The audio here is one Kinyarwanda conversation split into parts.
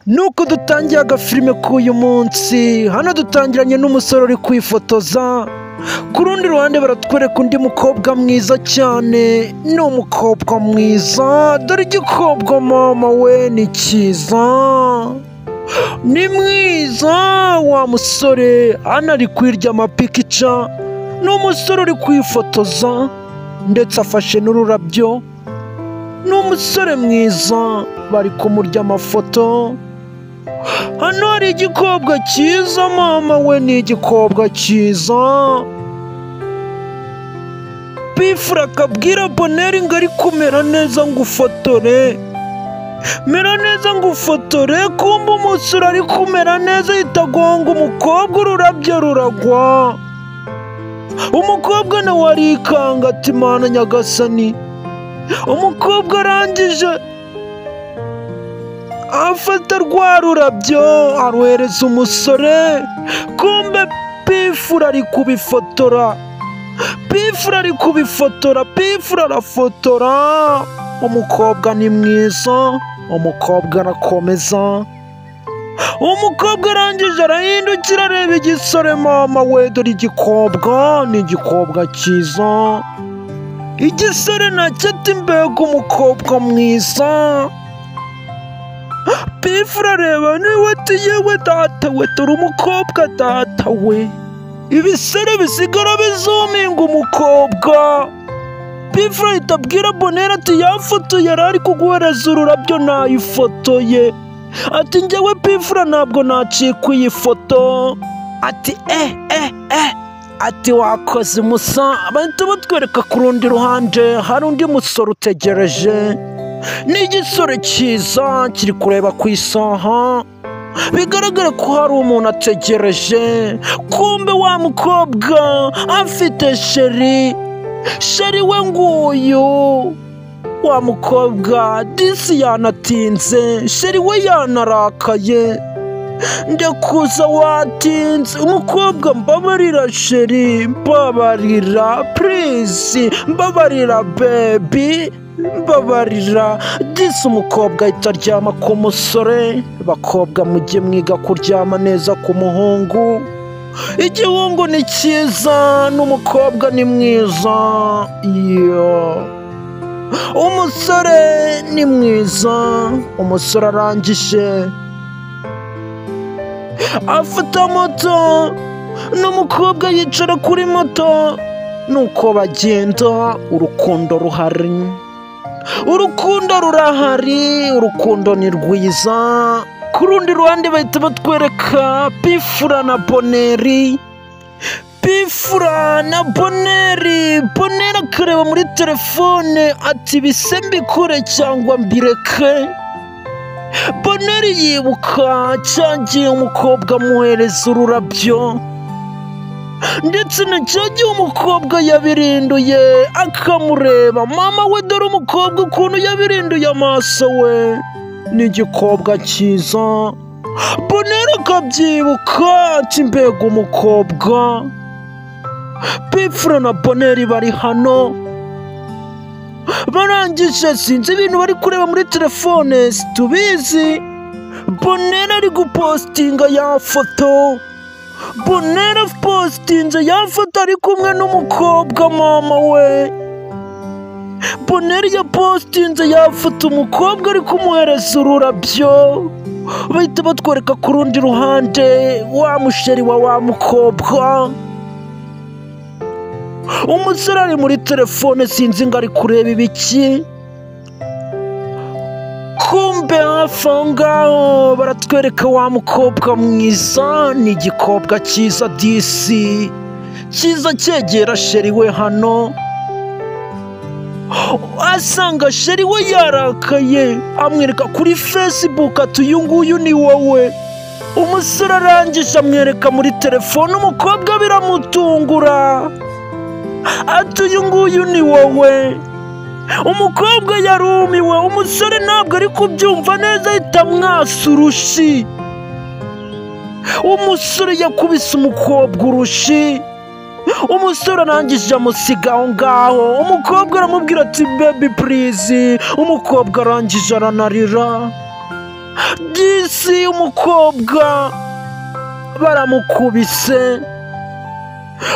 nuko dutangiye agafilime k'uyu munsi. Hano dutangiranye n'umusore uri kwifotoza, ku rundi ruhande baratwereka undi mukobwa mwiza cyane. Ni umukobwa mwiza, dore igikobwa mama we ni cyiza, ni mwiza. Wa musore hano ari kwirya amapikica, ni umusore uri kwifotoza ndetse afashe n'ururabyo. Ni umusore mwiza, bari kumurya amafoto. Hano hari igikobwa cyiza mama we, ni igikobwa cyiza. Pifura akabwira Boneri ngo ari kumera neza ngo ufotore, mera neza ngo ufotore. Kumbe umusore ari kumera neza ahita agonga umukobwa, ururabyo ruragwa. Umukobwa nawe arikanga ati mana nyagasani. Umukobwa arangije afata rwa rurabyo aruhereza umusore. Kumbe Pifura ari kubifotora, Pifura ari kubifotora, Pifura arafotora. Umukobwa ni mwiza, umukobwa arakomeza. Umukobwa arangije arahindukira areba igisore mama we, dore igikobwa ni igikobwa cyiza. Igisore nacyo ati mbega umukobwa mwiza. Pifura areba niwe ati yewe data we, dore umukobwa data we. Ibisore bisigara bizuminga umukobwa. Pifura ahita abwira Boneri ati ya foto yari ari kuguhereza ururabyo nayifotoye. Ati njyewe Pifura ntabwo nacika iyi foto. Ati ati wakoze musa. Bahita batwereka ku rundi ruhande hari undi musore utegereje. Ni igisore cyiza kiri kureba ku isaha, bigaragara ko hari umuntu ategereje. Kumbe wa mukobwa afite sheri, sheri we nguyu. Wa mukobwa disi yanatinze, sheri we yanarakaye. Ndakuza watinze. Umukobwa mbabarira sheri, mbabarira please, mbabarira baby, mbabarira. Disi umukobwa ahita aryama ku musore. Bakobwa mujye mwiga kuryama neza ku muhungu. Igihungu ni cyiza n'umukobwa ni mwiza. Umusore ni mwiza. Umusore arangije afata moto n'umukobwa yicara kuri moto. Nuko bagenda, urukundo ruhari, urukundo rurahari, urukundo ni rwiza. Ku rundi ruhande bahita batwereka Pifura na Boneri. Pifura na Boneri, Boneri akareba muri telefone ati bise mbikure cyangwa mbireke. Boneri yibuka cyagiye umukobwa amuhereza ururabyo, ndetse na cyagiye umukobwa yabirinduye akamureba. Mama we dore umukobwa ukuntu yabirinduye amaso we, ni igikobwa cyiza. Boneri akabyibuka ati mbega umukobwa. Pifura na Boneri bari hano, barangije sinzi ibintu bari kureba muri telefone situbizi. Boneri ari gupostinga ya foto, Boneri apostinze ya foto ari kumwe n'umukobwa mama we. Boneri yapostinze ya foto umukobwa ari kumuhereza ururabyo. Bahita batwereka ku rundi ruhande wa musheri wa mukobwa. Umusore ari muri telefone sinzi ngo ari kureba ibiki. Kumbe hafi aho ngaho baratwereka wa mukobwa mwiza. Ni igikobwa cyiza disi, cyiza cyegera sheri we hano. Asanga sheri we yarakaye, amwereka kuri Facebook ati uyu nguyu ni wowe. Umusore arangije amwereka muri telefone, umukobwa biramutungura ati uyu nguyu ni wowe. Umukobwa yarumiwe, umusore ntabwo ari kubyumva neza ahita amwasa urushi. Umusore yakubise umukobwa urushi. Umusore arangije amusiga aho ngaho. Umukobwa aramubwira ati baby please. Umukobwa arangije aranarira. disi umukobwa baramukubise,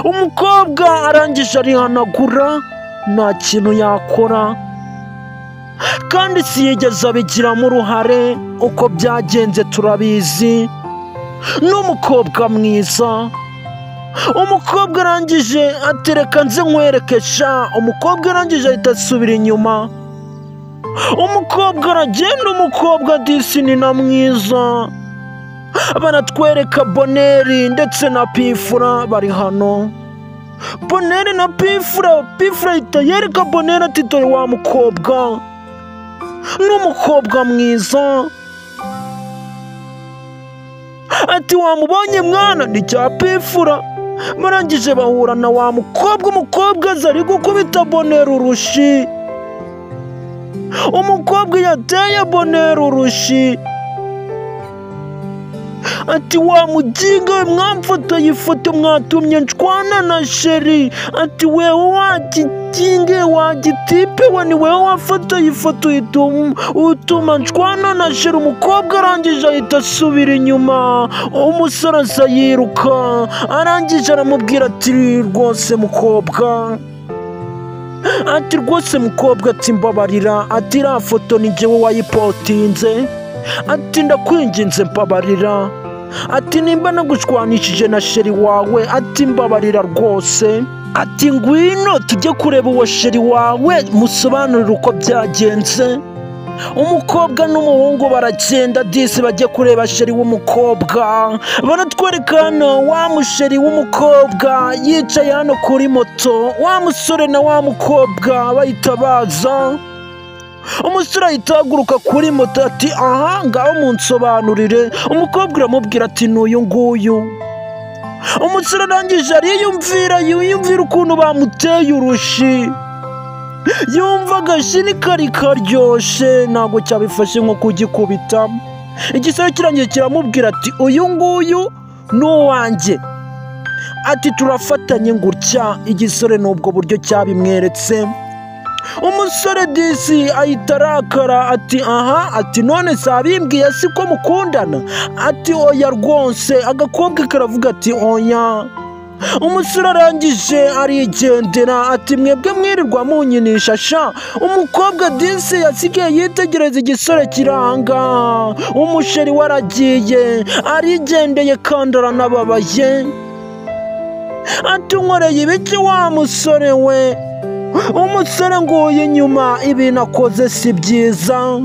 umukobwa arangije arihanagura, nta kintu yakora kandi siyigeze abigiramo uruhare. Uko byagenze turabizi, n'umukobwa mwiza. Umukobwa arangije atereka nze nkwerekesha, umukobwa arangije ahita asubira inyuma. Umukobwa aragenda, umukobwa disi ni na mwiza. Baratwereka Boneri ndetse na Pifura bari hano. Boneri na Pifura ahita yereka Boneri ati dore wa mukobwa, n'umukobwa mwiza. Ati wamubonye mwana? Ni cya Pifura. Barangije bahura na wa mukobwa, umukobwa aza ari gukubita Boneri urushi. Umukobwa yateye Boneri urushi. Ati wa muginga we, mwamfotoye ifoto mwatumye nshwana na sheri. Ati wewe wagikinge wagitipe we, ni wewe wafotoye ifoto utuma nshwana na sheri. Umukobwa arangije ahita asubira inyuma, umusore asa yiruka. Arangije aramubwira ati rwose mukobwa, ati rwose mukobwa, ati mbabarira, ati iriya foto ni njyewe wayipotinze. Ati ndakwinginze mbabarira, ati nimba nagushwanishije na sheri wawe, ati mbabarira rwose. Ati ngwino tujye kureba uwo sheri wawe musobanurire uko byagenze. Umukobwa n'umuhungu baragenda disi bajye kureba sheri w'umukobwa. Baratwereka hano wa musheri w'umukobwa yicaye hano kuri moto, wa musore na wa mukobwa bahita baza. Umusore ahita ahaguruka kuri moto ati aha ngaho munsobanurire. Umukobwa aramubwira ati n'uyu nguyu. Umusore arangije yiyumvira ukuntu bamuteye urushi. Yumva agashini kari karyoshe, ntabwo cyabifashe nko kugikubita. Igisore kirangiye kiramubwira ati uyu nguyu ni uwanjye, ati turafatanye gutya. Igisore n'ubwo buryo cyabimweretse. Umusore disi ahita arakara ati aha, ati none sabimbwiye siko mukundana? Ati oya rwose. Agakobwa karavuga ati oya. Umusore arangije arigendera ati mwebwe mwirirwa munyinisha sha. Umukobwa disi yasigaye yitegereza igisore kiranga. Umusheri waragiye arigendeye kandi aranababaye. Ati unkoreye ibiki wa musore we? Umusore nguye inyuma, ibintu akoze si byiza.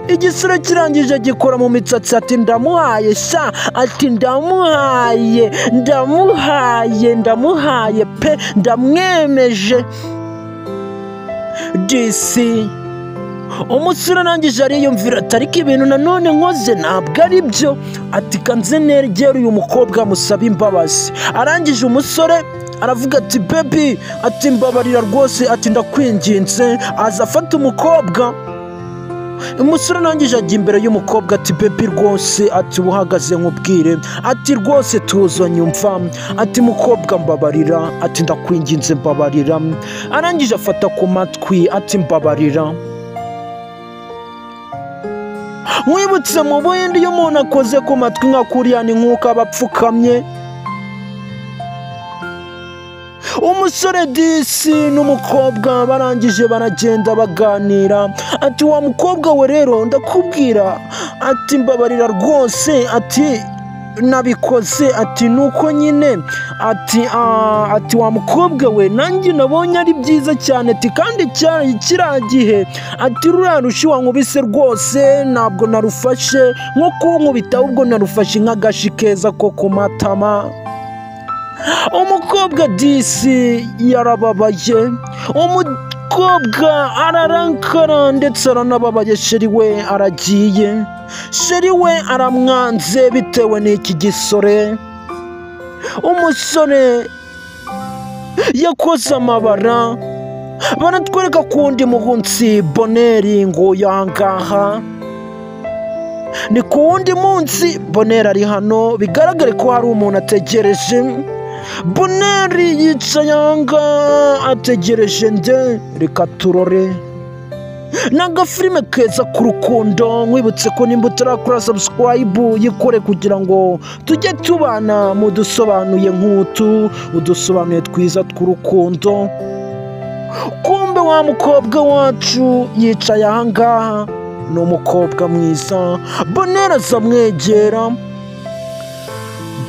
Igisore kirangije gikora mu mitsatsi ati ndamuhaye sha, ati ndamuhaye pe, ndamwemeje disi. Umusore arangije ariyumvira ati ariko ibintu nanone nkoze ntabwo ari byo. Ati kanze negera uyu mukobwa musaba imbabazi. Arangije umusore aravuga ati baby, ati mbabarira rwose, ati ndakwinginze. Aza afata umukobwa. Umusore arangije ajya imbere y'umukobwa ati baby rwose, ati uhagaze nkubwire, ati rwose tuzo nyumva, ati mukobwa mbabarira, ati ndakwinginze mbabarira. Arangije afata ku matwi ati mbabarira. Mwibutse mu bindi iyo umuntu akoze ku matwi nka kuriya ni nk'uko aba apfukamye. Umusore disi n'umukobwa barangije baragenda baganira. Ati wa mukobwa we rero ndakubwira, ati mbabarira rwose, ati nabikoze, ati nuko nyine, ati wa mukobwa we nanjye nabonye ari byiza cyane, ati kandi kiriya gihe, ati ruriya rushi wankubise rwose ntabwo narufashe nko kunkubita, ahubwo narufashe nk'agashi keza ko ku matama. Umukobwa disi yarababaye. Umukobwa ararakara ndetse aranababaye. Sheri we aragiye. Sheri we aramwanze bitewe n'iki gisore. Umusore yakoze amabara. Baratwereka kundi munsi Boneri ngo yangaha. Ni ku wundi munsi Boneri ari hano, bigaragare ko hari umuntu ategereje. Boneri yicaye anga ategereje nde, reka turore. n'agafilime keza ku rukundo. Nkwibutse ko nimba utarakora subscribe yikore kugira ngo tujye tubana mu dusobanuye nk'utu, udusobanuye twiza tw'urukundo. Kumbe wa mukobwa wacu yicaye ahangaha, ni umukobwa mwiza. Bonheur azamwegera.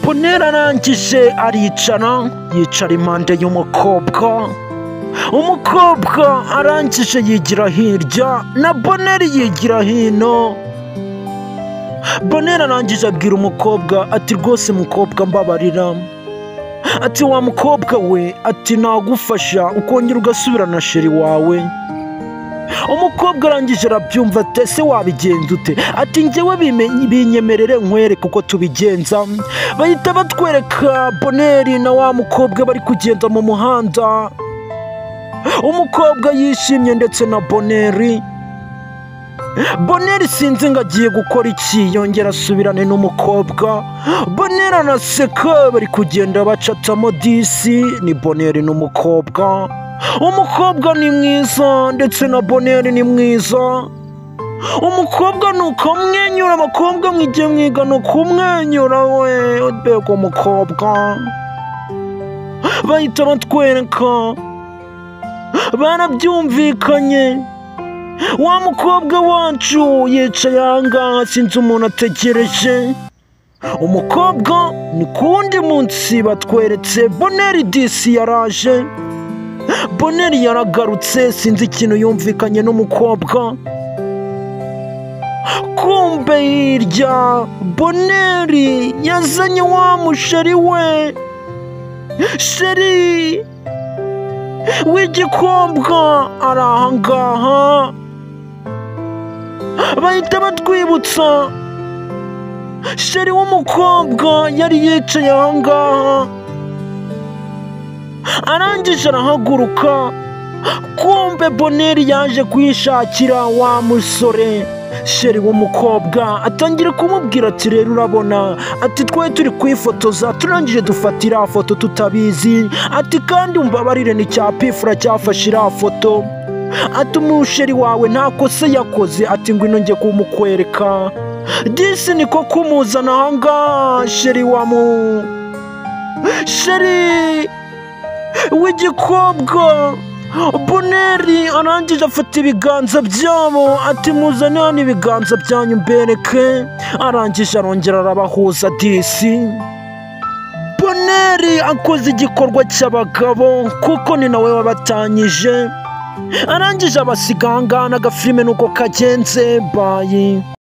Bonheur arangije aricara, yicara impande y'umukobwa. Umukobwa arangije yigira hirya na Bonheur yigira hino. Bonheur arangije abwira umukobwa ati rwose mukobwa mbabarira, ati wa mukobwa we, ati nagufasha ukongera ugasubirana sheri wawe. Umukobwa arangije arabyumva ati ese wabigenza ute? Ati njyewe binyemerere nkwereke uko tubigenza. Bahita batwereka Bonheur na wa mukobwa bari kugenda mu muhanda. Umukobwa yishimye ndetse na Bonheur. Bonheur sinzi ngo agiye gukora iki, yongera asubirane n'umukobwa. Bonheur anaseka, bari kugenda bacatamo disi, ni Bonheur n'umukobwa. Umukobwa ni mwiza ndetse na Bonheur ni mwiza. Umukobwa nukamwenyura, abakobwa mwijye mwiga no kumwenyura we, mbega umukobwa. Bahita batwereka, barabyumvikanye. Wa mukobwa wacu yicaye ahangaha, sinzi umuntu ategereje. Umukobwa ni ku wundi munsi batweretse Bonheur disi yaraje. Bonheur yaragarutse, sinzi ikintu yumvikanye n'umukobwa. Kumbe hirya Bonheur yazanye wa musheri we, sheri w'igikobwa ari ahangaha. Bahita batwibutsa sheri w'umukobwa yari yicaye ahangaha. Arangije arahaguruka. Kumbe Bonheur yaje kwishakira wa musore sheri w'umukobwa, atangira kumubwira ati rero urabona, ati twe turi kwifotoza, turangije dufatira foto tutabizi, ati kandi umbabarire ni cya pifura cyafashe iriya foto, ati umusheri wawe nta kosa yakoze, ati ngwino njye kumukwereka. Disi niko kumuzana ahangaha sheri sheri w'igikobwa. Bonheur arangije afata ibiganza byabo, ati muzane hano ibiganza byanyu mbereke. Arangije arongera arabahuza disi. Bonheur akoze igikorwa cy'abagabo kuko ni nawe wabatanyije. Arangije abasiga ahangaha, n'agafilime nuko kagenze. Bayi.